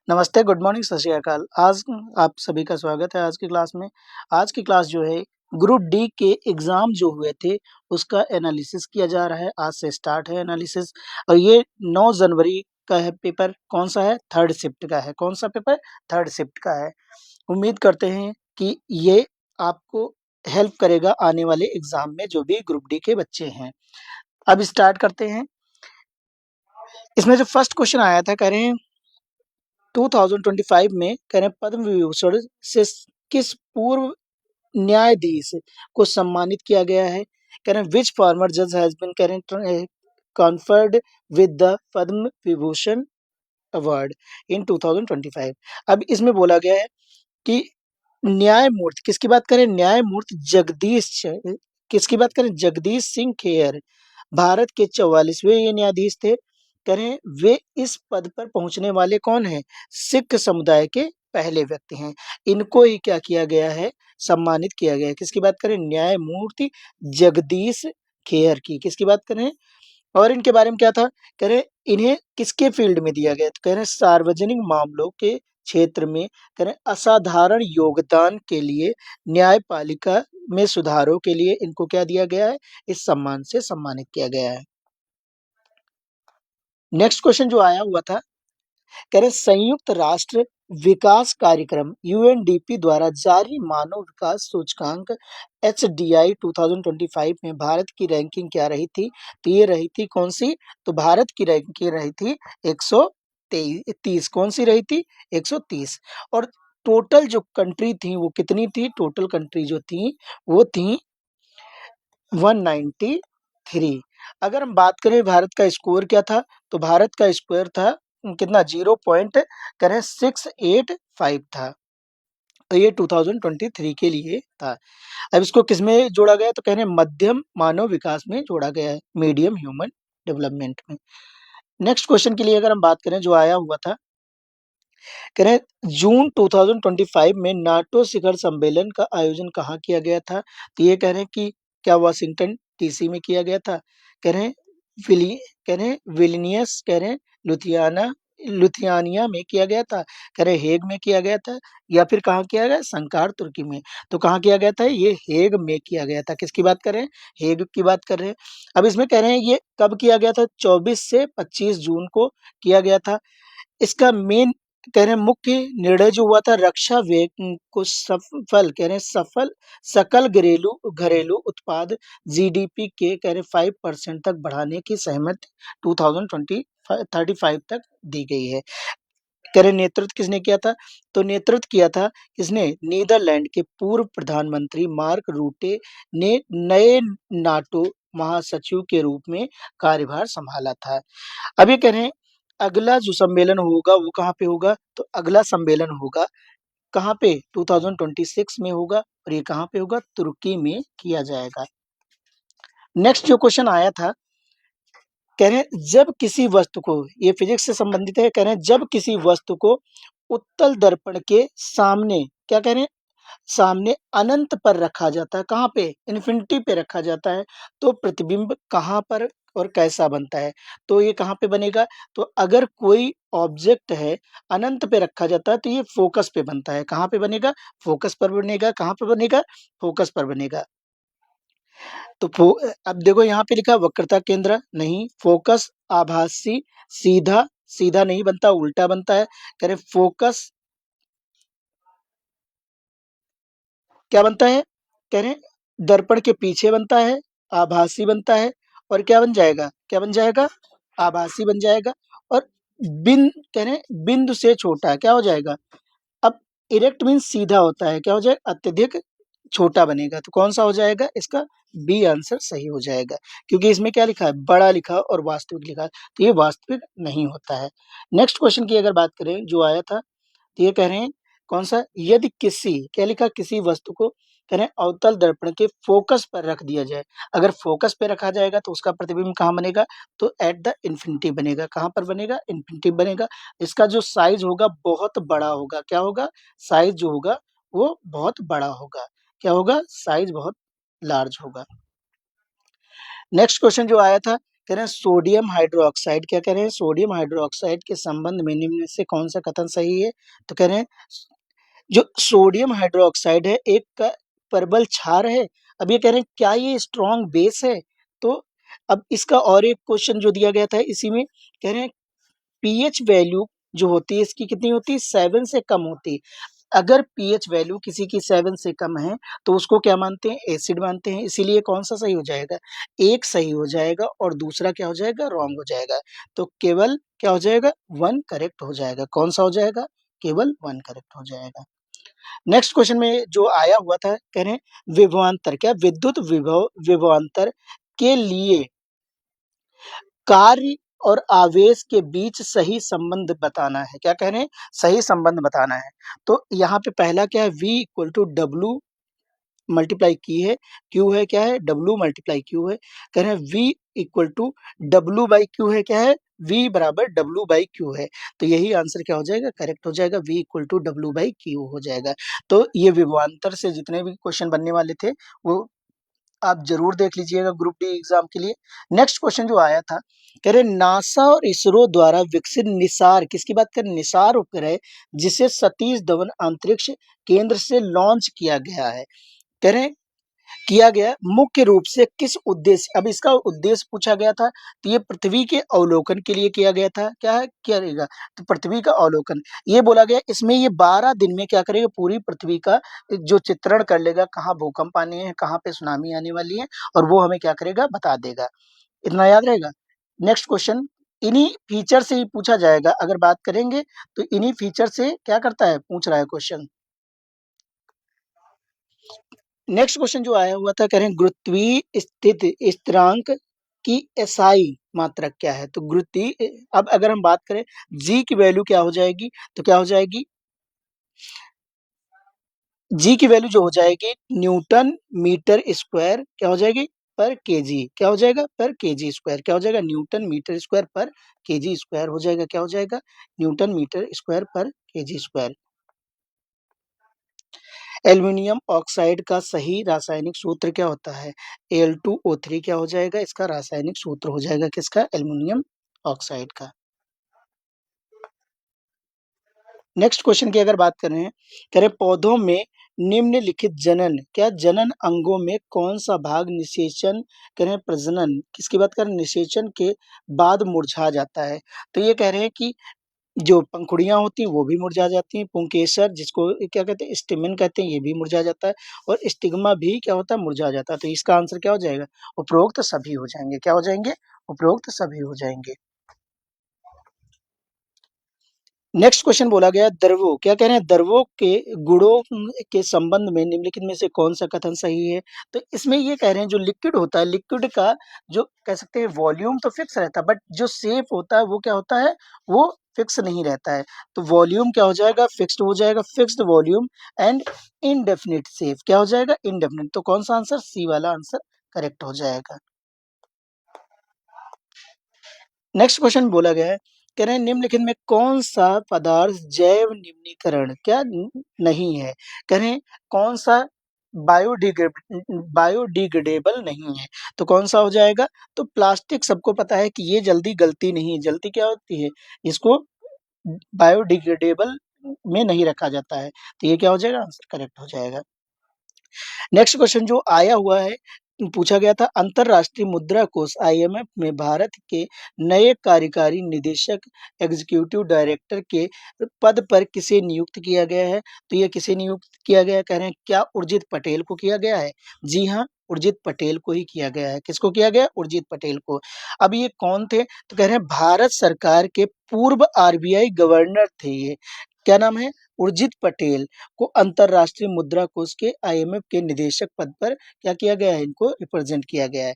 नमस्ते, good morning, सत श्री अकाल। आज आप सभी का स्वागत है आज की क्लास में। आज की क्लास जो है ग्रुप डी के एग्ज़ाम जो हुए थे उसका एनालिसिस किया जा रहा है। आज से स्टार्ट है एनालिसिस और ये 9 जनवरी का है पेपर। कौन-सा है? थर्ड शिफ्ट का है। कौन-सा पेपर? थर्ड शिफ्ट का है। उम्मीद करते हैं कि ये आपको हेल्प करेगा आने वाले एग्ज़ाम में जो भी ग्रुप डी के बच्चे हैं। अब स्टार्ट करते हैं। इसमें जो फर्स्ट क्वेश्चन आया था कह रहे हैं 2025 में कह रहे हैं पद्म विभूषण से किस पूर्व न्यायाधीश को सम्मानित किया गया है। कह रहे हैं विच फॉर्मर जज हैज बीन कह रहे हैं conferred with the Padma Vibhushan award in 2025। अब इसमें बोला गया है कि न्यायमूर्ति किसकी बात करें? न्यायमूर्ति किसकी बात करें? जगदीश सिंह खेर भारत के 44वें ये न्यायाधीश थे। कह रहे हैं वे इस पद पर पहुंचने वाले कौन हैं? सिख समुदाय के पहले व्यक्ति हैं। इनको ही क्या किया गया है? सम्मानित किया गया है। किसकी बात करें? न्यायमूर्ति जगदीश खेर की। किसकी बात करें? और इनके बारे में क्या था? कह रहे इन्हें किसके फील्ड में दिया गया? तो कह रहे सार्वजनिक मामलों के क्षेत्र में कह रहे असाधारण योगदान के लिए न्यायपालिका में सुधारों के लिए इनको क्या दिया गया है? इस सम्मान से सम्मानित किया गया है। नेक्स्ट क्वेश्चन जो आया हुआ था कह रहे संयुक्त राष्ट्र विकास कार्यक्रम यूएनडीपी द्वारा जारी मानव विकास सूचकांक एचडीआई 2025 में भारत की रैंकिंग क्या रही थी? तो ये रही थी कौन सी? तो भारत की रैंकिंग रही थी 130। कौन सी रही थी? 130। और टोटल जो कंट्री थी वो कितनी थी? टोटल कंट्री जो थी वो थी 193। अगर हम बात करें भारत का स्कोर क्या था, तो भारत का स्कोर था कितना? 0.685 था। तो ये 2023 के लिए था। अब इसको किसमें जोड़ा गया? तो कह रहे हैं मध्यम मानव विकास में जोड़ा गया है, मीडियम ह्यूमन डेवलपमेंट में। नेक्स्ट क्वेश्चन के लिए अगर हम बात करें जो आया हुआ था, कह रहे हैं जून 2025 में नाटो शिखर सम्मेलन का आयोजन कहाँ किया गया था? तो ये कह रहे हैं कि क्या वाशिंगटन डीसी में किया गया था? कह रहे हैं विली कह रहे हैं विलिनियस कह रहे हैं लुथियानिया में किया गया था। कह रहे हेग में किया गया था या फिर कहाँ किया गया? संकार तुर्की में। तो कहाँ किया गया था? ये हेग में किया गया था। किसकी बात कर रहे हैं? हेग की बात कर रहे हैं। अब इसमें कह रहे हैं ये कब किया गया था? 24 से 25 जून को किया गया था। इसका मेन कह रहे हैं मुख्य निर्णय जो हुआ था रक्षा व्यय को सफल कह रहे हैं सफल सकल घरेलू घरेलू उत्पाद जीडीपी के कह रहे 5% तक बढ़ाने की सहमति 2035 तक दी गई है। कह रहे नेतृत्व किसने किया था? तो नेतृत्व किया था किसने? नीदरलैंड के पूर्व प्रधानमंत्री मार्क रूटे ने नए नाटो महासचिव के रूप में कार्यभार संभाला था। अब ये कह रहे हैं अगला जो सम्मेलन होगा वो कहाँ पे होगा? तो अगला सम्मेलन होगा कहाँ पे? 2026 में होगा और ये कहाँ पे होगा? तुर्की में किया जाएगा। नेक्स्ट जो क्वेश्चन आया था कह रहे हैं जब किसी वस्तु को, ये फिजिक्स से संबंधित है, कह रहे हैं जब किसी वस्तु को उत्तल दर्पण के सामने क्या कह रहे हैं? सामने अनंत पर रखा जाता है। कहाँ पे? इन्फिनिटी पे रखा जाता है। तो प्रतिबिंब कहाँ पर और कैसा बनता है? तो ये कहाँ पे बनेगा? तो अगर कोई ऑब्जेक्ट है अनंत पे रखा जाता है तो ये फोकस पे बनता है। कहाँ पे बनेगा? फोकस पर बनेगा। कहाँ पे बनेगा? फोकस पर बनेगा। तो अब देखो यहाँ पे लिखा वक्रता केंद्र नहीं, फोकस आभासी सीधा सीधा नहीं बनता, उल्टा बनता है। कह रहे फोकस क्या बनता है? कह रहे हैं दर्पण के पीछे बनता है, आभासी बनता है और क्या बन जाएगा? क्या बन जाएगा? आभासी बन जाएगा। और कह रहे हैं बिंदु से छोटा क्या हो जाएगा? अब इरेक्ट मीन सीधा होता है, क्या हो जाएगा? अत्यधिक छोटा बनेगा। तो कौन सा हो जाएगा? इसका बी आंसर सही हो जाएगा क्योंकि इसमें क्या लिखा है? बड़ा लिखा और वास्तविक लिखा है, तो ये वास्तविक नहीं होता है। नेक्स्ट क्वेश्चन की अगर बात करें जो आया था तो ये कह रहे हैं कौन सा? यदि किसी क्या लिखा? किसी वस्तु को कह रहे हैं अवतल दर्पण के फोकस पर रख दिया जाए। अगर फोकस पे रखा जाएगा तो उसका प्रतिबिंब कहाँ बनेगा? तो एट द इन्फिनिटी बनेगा। कहाँ पर बनेगा? इन्फिनिटी बनेगा। इसका जो साइज होगा बहुत बड़ा होगा। क्या होगा? साइज जो होगा वो बहुत बड़ा होगा। क्या होगा? साइज बहुत लार्ज होगा। नेक्स्ट क्वेश्चन जो आया था कह रहे हैं सोडियम हाइड्रोक्साइड, क्या कह रहे हैं, सोडियम हाइड्रोक्साइड के संबंध में निम्न में से कौन सा कथन सही है? तो कह रहे हैं जो सोडियम हाइड्रोक्साइड है एक प्रबल क्षार है। अब ये कह रहे हैं क्या ये स्ट्रॉन्ग बेस है? तो अब इसका और एक क्वेश्चन जो दिया गया था इसी में, कह रहे हैं पीएच वैल्यू जो होती है इसकी कितनी होती है? 7 से कम होती है। अगर पीएच वैल्यू किसी की 7 से कम है तो उसको क्या मानते हैं? एसिड मानते हैं। इसीलिए कौन सा सही हो जाएगा? एक सही हो जाएगा और दूसरा क्या हो जाएगा? रॉन्ग हो जाएगा। तो केवल क्या हो जाएगा? 1 करेक्ट हो जाएगा। कौन सा हो जाएगा? केवल 1 करेक्ट हो जाएगा। नेक्स्ट क्वेश्चन में जो आया हुआ था, कह रहे हैं विभवांतर, क्या विद्युत विभव विभवांतर के लिए कार्य और आवेश के बीच सही संबंध बताना है। क्या कह रहे हैं? सही संबंध बताना है। तो यहाँ पे पहला क्या है? V equal to W multiply की है, Q है, क्या है? W मल्टीप्लाई Q है। कह रहे हैं V equal to W by Q है, क्या है? V बराबर डब्लू बाई क्यू है। तो यही आंसर क्या हो जाएगा? करेक्ट हो जाएगा। V equal to W by Q हो जाएगा। तो ये विभवांतर से जितने भी क्वेश्चन बनने वाले थे वो आप जरूर देख लीजिएगा ग्रुप डी एग्जाम के लिए। नेक्स्ट क्वेश्चन जो आया था, कह रहे नासा और इसरो द्वारा विकसित निसार, किसकी बात करें? निसार उपग्रह जिसे सतीश धवन अंतरिक्ष केंद्र से लॉन्च किया गया है, कह रहे किया गया मुख्य रूप से किस उद्देश्य? अब इसका उद्देश्य पूछा गया था तो ये पृथ्वी के अवलोकन के लिए किया गया था। क्या है? क्या रहेगा? तो पृथ्वी का अवलोकन। ये बोला गया इसमें ये 12 दिन में क्या करेगा? पूरी पृथ्वी का जो चित्रण कर लेगा, कहाँ भूकंप आने हैं, कहाँ पे सुनामी आने वाली है, और वो हमें क्या करेगा? बता देगा। इतना याद रहेगा। नेक्स्ट क्वेश्चन इन्हीं फीचर से ही पूछा जाएगा। अगर बात करेंगे तो इन्हीं फीचर से क्या करता है? पूछ रहा है क्वेश्चन। नेक्स्ट क्वेश्चन जो आया हुआ था, कह रहे हैं गुरुत्वीय स्थित स्थिरांक की एसआई मात्रक क्या है? तो गुरुत्वीय, अब अगर हम बात करें जी की वैल्यू क्या हो जाएगी? तो क्या हो जाएगी? जी की वैल्यू जो हो जाएगी न्यूटन मीटर स्क्वायर, क्या हो जाएगी? पर केजी। क्या हो जाएगा? पर केजी स्क्वायर। क्या हो जाएगा? न्यूटन मीटर स्क्वायर पर केजी स्क्वायर हो जाएगा। क्या हो जाएगा? न्यूटन मीटर स्क्वायर पर केजी स्क्वायर। एल्युमिनियम ऑक्साइड का सही रासायनिक सूत्र क्या होता है? Al2O3 क्या हो जाएगा? इसका रासायनिक सूत्र हो जाएगा किसका? एल्युमिनियम ऑक्साइड का। नेक्स्ट क्वेश्चन की अगर बात करें, कह रहे पौधों में निम्नलिखित जनन, क्या जनन अंगों में कौन सा भाग निषेचन, कह रहे हैं प्रजनन, किसकी बात करें? निषेचन के बाद मुरझा जाता है। तो ये कह रहे हैं कि जो पंखुड़ियाँ होती हैं वो भी मुरझा जाती हैं, पुंकेसर जिसको क्या कहते हैं? स्टेमेन कहते हैं, ये भी मुरझा जाता है, और स्टिग्मा भी क्या होता है? मुरझा जाता है। तो इसका आंसर क्या हो जाएगा? उपरोक्त सभी हो जाएंगे। क्या हो जाएंगे? उपरोक्त सभी हो जाएंगे। नेक्स्ट क्वेश्चन बोला गया द्रवों, क्या कह रहे हैं? द्रवों के गुणों के संबंध में निम्नलिखित में से कौन सा कथन सही है? तो इसमें ये कह रहे हैं जो लिक्विड होता है, लिक्विड का जो कह सकते हैं वॉल्यूम तो फिक्स रहता है, बट जो शेप होता है वो क्या होता है? वो फिक्स नहीं रहता है। तो वॉल्यूम क्या हो जाएगा? फिक्स्ड हो जाएगा। Fixed volume and indefinite shape, क्या हो जाएगा? इनडेफिनिट। तो कौन सा आंसर? सी वाला आंसर करेक्ट हो जाएगा। नेक्स्ट क्वेश्चन बोला गया है, कह रहे हैं निम्नलिखित में कौन सा पदार्थ जैव निम्नीकरण क्या नहीं है? कह रहे हैं कौन सा बायोडिग्रेडेबल नहीं है? तो कौन सा हो जाएगा? तो प्लास्टिक सबको पता है कि ये जल्दी गलती नहीं है। जल्दी क्या होती है? इसको बायोडिग्रेडेबल में नहीं रखा जाता है। तो ये क्या हो जाएगा? आंसर करेक्ट हो जाएगा। नेक्स्ट क्वेश्चन जो आया हुआ है, पूछा गया था अंतरराष्ट्रीय मुद्रा कोष आईएमएफ में भारत के नए कार्यकारी निदेशक एग्जीक्यूटिव डायरेक्टर के पद पर किसे नियुक्त किया गया है? तो ये किसे नियुक्त किया गया है? कह रहे हैं क्या उर्जित पटेल को किया गया है? जी हाँ, उर्जित पटेल को ही किया गया है। किसको किया गया? उर्जित पटेल को। अब ये कौन थे? तो कह रहे हैं भारत सरकार के पूर्व आरबीआई गवर्नर थे ये। क्या नाम है? उर्जित पटेल को अंतरराष्ट्रीय मुद्रा कोष के आईएमएफ के निदेशक पद पर क्या किया गया है? इनको रिप्रेजेंट किया गया है।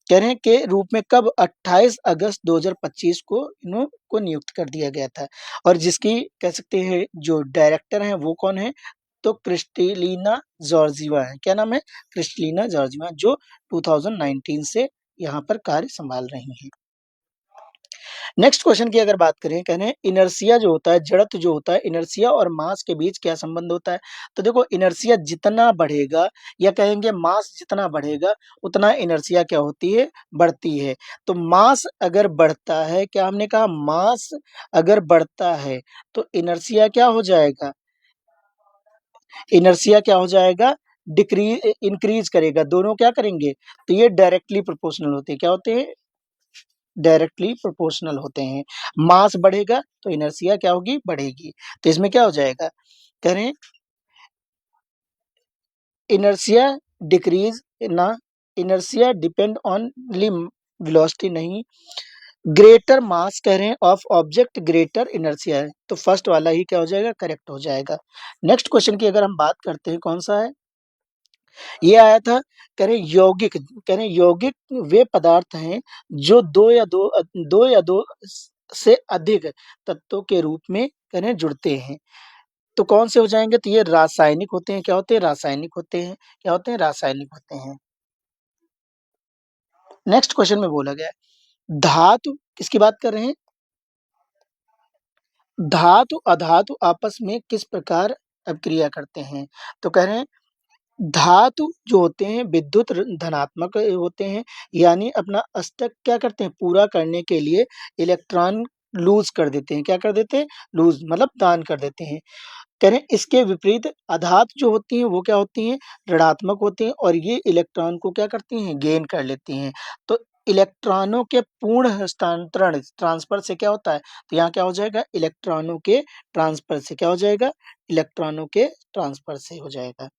कह रहे हैं के रूप में कब? 28 अगस्त 2025 को इनको नियुक्त कर दिया गया था। और जिसकी कह सकते हैं जो डायरेक्टर हैं वो कौन है? तो क्रिस्टलिना जॉर्जिवा है। क्या नाम है? क्रिस्टलिना जॉर्जिवा, जो 2019 से यहाँ पर कार्य संभाल रही हैं। नेक्स्ट क्वेश्चन की अगर बात करें, कह रहे हैं इनर्शिया जो होता है, जड़त्व जो होता है, इनर्शिया और मास के बीच क्या संबंध होता है? तो देखो इनर्शिया जितना बढ़ेगा या कहेंगे मास जितना बढ़ेगा उतना इनर्शिया क्या होती है? बढ़ती है। तो मास अगर बढ़ता है, क्या हमने कहा मास अगर बढ़ता है तो इनर्शिया क्या हो जाएगा? इनर्शिया क्या हो जाएगा? इंक्रीज करेगा। दोनों क्या करेंगे? तो ये डायरेक्टली प्रोपोर्शनल होते हैं। क्या होते हैं? डायरेक्टली प्रोपोर्शनल होते हैं। मास बढ़ेगा तो इनर्शिया क्या होगी? बढ़ेगी। तो इसमें क्या हो जाएगा? करें इनर्शिया डिक्रीज ना, इनर्शिया डिपेंड ऑन वेलोसिटी नहीं, ग्रेटर मास कह रहे हैं ऑफ ऑब्जेक्ट ग्रेटर इनर्शिया है। तो फर्स्ट वाला ही क्या हो जाएगा? करेक्ट हो जाएगा। नेक्स्ट क्वेश्चन की अगर हम बात करते हैं, कौन सा है? ये आया था, कह रहे यौगिक वे पदार्थ हैं जो दो या दो से अधिक तत्वों के रूप में कह रहे जुड़ते हैं। तो कौन से हो जाएंगे? तो ये रासायनिक होते हैं। क्या होते हैं? रासायनिक होते हैं। क्या होते हैं? रासायनिक होते हैं। नेक्स्ट क्वेश्चन में बोला गया है धातु किसकी बात कर रहे हैं? धातु अधातु आपस में किस प्रकार अभिक्रिया करते हैं? तो कह रहे हैं धातु जो होते हैं विद्युत धनात्मक होते हैं, यानी अपना अष्टक क्या करते हैं? पूरा करने के लिए इलेक्ट्रॉन लूज कर देते हैं। क्या कर देते हैं? लूज मतलब दान कर देते हैं। कह रहे हैं इसके विपरीत अधातु जो होती हैं वो क्या होती हैं? ऋणात्मक होती हैं और ये इलेक्ट्रॉन को क्या करती हैं? गेन कर लेती हैं। तो इलेक्ट्रॉनों के पूर्ण हस्तांतरण ट्रांसफर से क्या होता है? तो यहाँ क्या हो जाएगा? इलेक्ट्रॉनों के ट्रांसफर से क्या हो जाएगा? इलेक्ट्रॉनों के ट्रांसफर से हो जाएगा।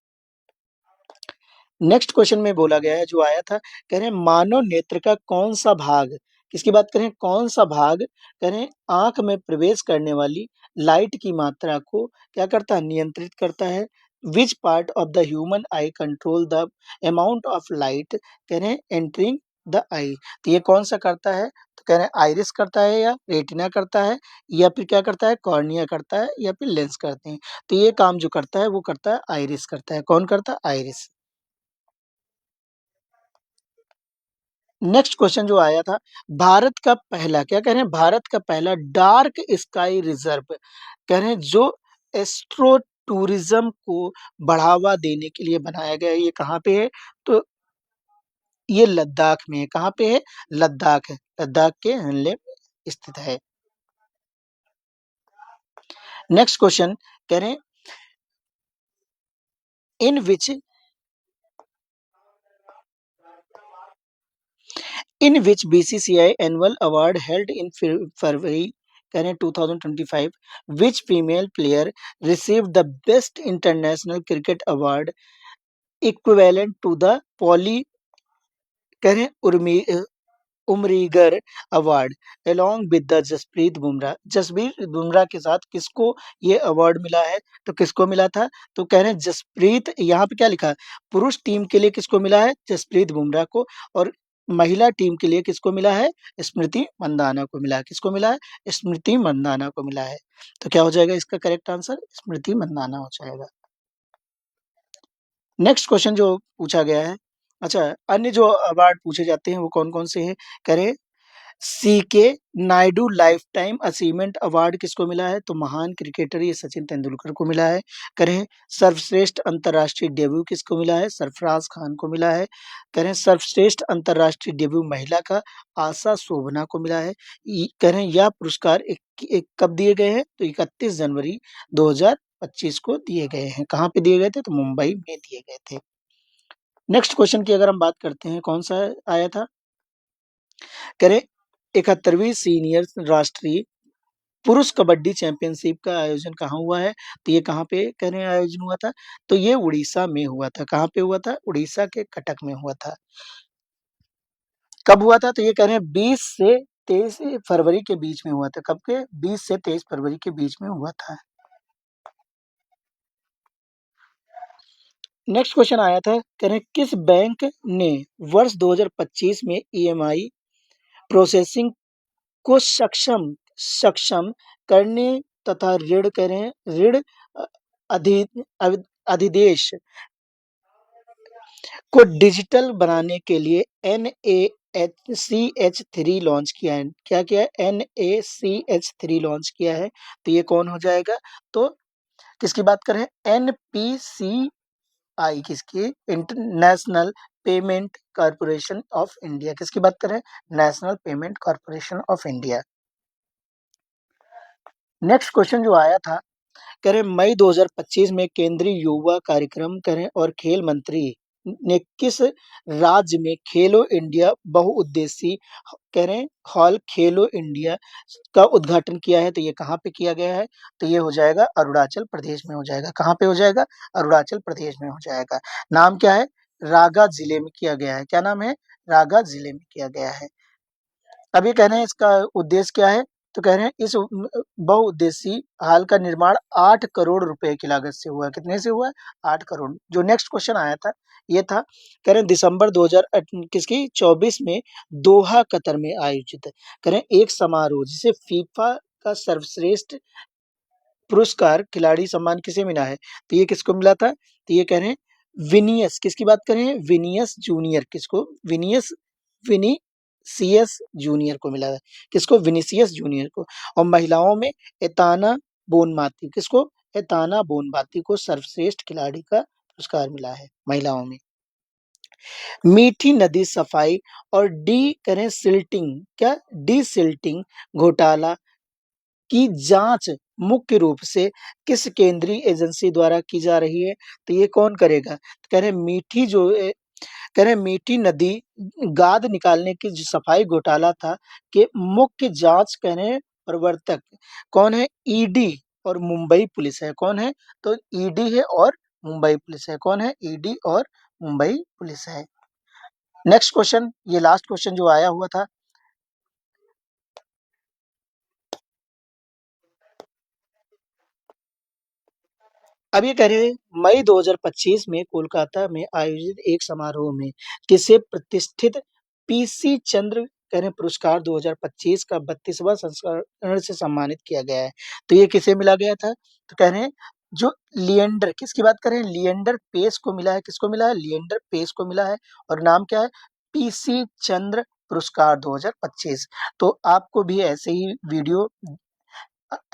नेक्स्ट क्वेश्चन में बोला गया है जो आया था, कह रहे हैं मानव नेत्र का कौन सा भाग, किसकी बात करें? कौन सा भाग कह रहे हैं आंख में प्रवेश करने वाली लाइट की मात्रा को क्या करता है? नियंत्रित करता है। Which part of the human I control the amount of light कह रहे हैं एंटरिंग द आई? तो ये कौन सा करता है? तो कह रहे हैं आइरिस करता है या रेटिना करता है या फिर क्या करता है? कॉर्निया करता है या फिर लेंस करते हैं? तो ये काम जो करता है वो करता है आइरिस करता है। कौन करता है? आइरिस। नेक्स्ट क्वेश्चन जो आया था, भारत का पहला क्या कह रहे हैं? भारत का पहला डार्क स्काई रिजर्व कह रहे हैं जो एस्ट्रो टूरिज्म को बढ़ावा देने के लिए बनाया गया है। ये कहाँ पे है? तो ये लद्दाख में है। कहाँ पे है? लद्दाख है। लद्दाख के हनले में स्थित है। नेक्स्ट क्वेश्चन कह रहे हैं इन विच in which BCCI annual award held in February 2025, which female player received the best international cricket award equivalent to the poly करें Umrigar award along with the Jasprit Bumrah? Jasprit Bumrah के साथ किसको ये अवार्ड मिला है? तो किसको मिला था? तो कह रहे हैं जसप्रीत, यहाँ पे क्या लिखा है? पुरुष टीम के लिए किसको मिला है? जसप्रीत बुमराह को। और महिला टीम के लिए किसको मिला है? स्मृति मंदाना को मिला है। किसको मिला है? स्मृति मंदाना को मिला है। तो क्या हो जाएगा इसका करेक्ट आंसर? स्मृति मंदाना हो जाएगा। नेक्स्ट क्वेश्चन जो पूछा गया है, अच्छा अन्य जो अवार्ड पूछे जाते हैं वो कौन-कौन से हैं? करें C K Nayudu lifetime achievement award किसको मिला है? तो महान क्रिकेटर ये सचिन तेंदुलकर को मिला है। करें सर्वश्रेष्ठ अंतर्राष्ट्रीय डेब्यू किसको मिला है? सरफराज खान को मिला है। करें सर्वश्रेष्ठ अंतर्राष्ट्रीय डेब्यू महिला का आशा शोभना को मिला है। करें यह पुरस्कार कब दिए गए हैं? तो 31 जनवरी 2025 को दिए गए हैं। कहाँ पे दिए गए थे? तो मुंबई में दिए गए थे। नेक्स्ट क्वेश्चन की अगर हम बात करते हैं, कौन सा आया था? करें 71वीं सीनियर राष्ट्रीय पुरुष कबड्डी चैंपियनशिप का आयोजन कहाँ हुआ है? तो ये कहाँ पे कह रहे हैं आयोजन हुआ था? तो ये उड़ीसा में हुआ था। कहाँ पे हुआ था? उड़ीसा के कटक में हुआ था। कब हुआ था? तो ये कह रहे हैं 20 से 23 फरवरी के बीच में हुआ था। कब के? 20 से 23 फरवरी के बीच में हुआ था। नेक्स्ट क्वेश्चन आया था, कह रहे हैं किस बैंक ने वर्ष 2025 में ईएमआई प्रोसेसिंग को सक्षम सक्षम करने तथा ऋण करें ऋण अ, अधि अधिदेश को डिजिटल बनाने के लिए NaCH3 लॉन्च किया है। क्या किया है? NaCH3 लॉन्च किया है। तो ये कौन हो जाएगा? तो किसकी बात कर रहे हैं? NPCI किसकी? International payment corporation of India. किसकी बात कर रहे हैं? National payment corporation of India. Next question जो आया था, कह रहे मई 2025 में केंद्रीय युवा कार्यक्रम करें और खेल मंत्री ने किस राज्य में खेलो इंडिया बहुउद्देशीय कह रहे हॉल खेलो इंडिया का उद्घाटन किया है? तो ये कहाँ पे किया गया है? तो ये हो जाएगा अरुणाचल प्रदेश में हो जाएगा। कहाँ पे हो जाएगा? अरुणाचल प्रदेश में हो जाएगा। नाम क्या है? रागा जिले में किया गया है। क्या नाम है? रागा जिले में किया गया है। अब ये कह रहे हैं इसका उद्देश्य क्या है? तो कह रहे हैं इस बहुउद्देशीय हॉल का निर्माण 8 करोड़ रुपए की लागत से हुआ है। कितने से हुआ है? 8 करोड़। जो नेक्स्ट क्वेश्चन आया था, ये था कह रहे हैं दिसंबर 2000 किसकी 24 में दोहा कतर में आयोजित कह रहे हैं एक समारोह जिसे फीफा का सर्वश्रेष्ठ पुरस्कार खिलाड़ी सम्मान किसे मिला है? तो ये किसको मिला था? तो ये कह रहे हैं विनियस। किसकी बात कर रहे हैं? Vilnius junior. किसको? विनीसियस जूनियर को मिला है। किसको? विनीसियस जूनियर को। और महिलाओं में एताना बोनमाती। किसको? एताना बोनमाती को सर्वश्रेष्ठ खिलाड़ी का पुरस्कार मिला है महिलाओं में। मीठी नदी सफाई और डी करें सिल्टिंग क्या डी सिल्टिंग घोटाला की जांच मुख्य रूप से किस केंद्रीय एजेंसी द्वारा की जा रही है? तो ये कौन करेगा? तो कह रहे हैं मीठी जो कह रहे हैं मीठी नदी गाद निकालने की जो सफाई घोटाला था कि मुख्य जांच कह रहे हैं प्रवर्तक कौन है? ईडी और मुंबई पुलिस है। कौन है? तो ईडी है और मुंबई पुलिस है। कौन है? ईडी और मुंबई पुलिस है। नेक्स्ट क्वेश्चन, ये लास्ट क्वेश्चन जो आया हुआ था, अब ये कह रहे हैं मई 2025 में कोलकाता में आयोजित एक समारोह में किसे प्रतिष्ठित पीसी चंद्र कह रहे हैं पुरस्कार 2025 का 32वां संस्करण से सम्मानित किया गया है? तो ये किसे मिला गया था? तो कह रहे हैं जो लिएंडर, किसकी बात कर रहे हैं? लिएंडर पेस को मिला है। किसको मिला है? लिएंडर पेस को मिला है। और नाम क्या है? पीसी चंद्र पुरस्कार 2025। तो आपको भी ऐसे ही वीडियो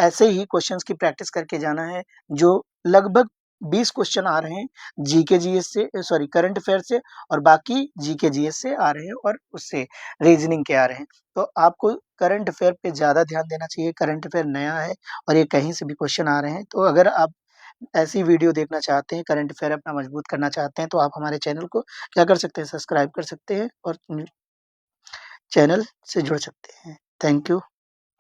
ऐसे ही क्वेश्चंस की प्रैक्टिस करके जाना है। जो लगभग 20 क्वेश्चन आ रहे हैं जीके जीएस से, सॉरी करंट अफेयर से, और बाकी जीके जीएस से आ रहे हैं और उससे रीजनिंग के आ रहे हैं। तो आपको करंट अफेयर पे ज़्यादा ध्यान देना चाहिए। करंट अफेयर नया है और ये कहीं से भी क्वेश्चन आ रहे हैं। तो अगर आप ऐसी वीडियो देखना चाहते हैं, करंट अफेयर अपना मजबूत करना चाहते हैं, तो आप हमारे चैनल को क्या कर सकते हैं? सब्सक्राइब कर सकते हैं और चैनल से जुड़ सकते हैं। Thank you.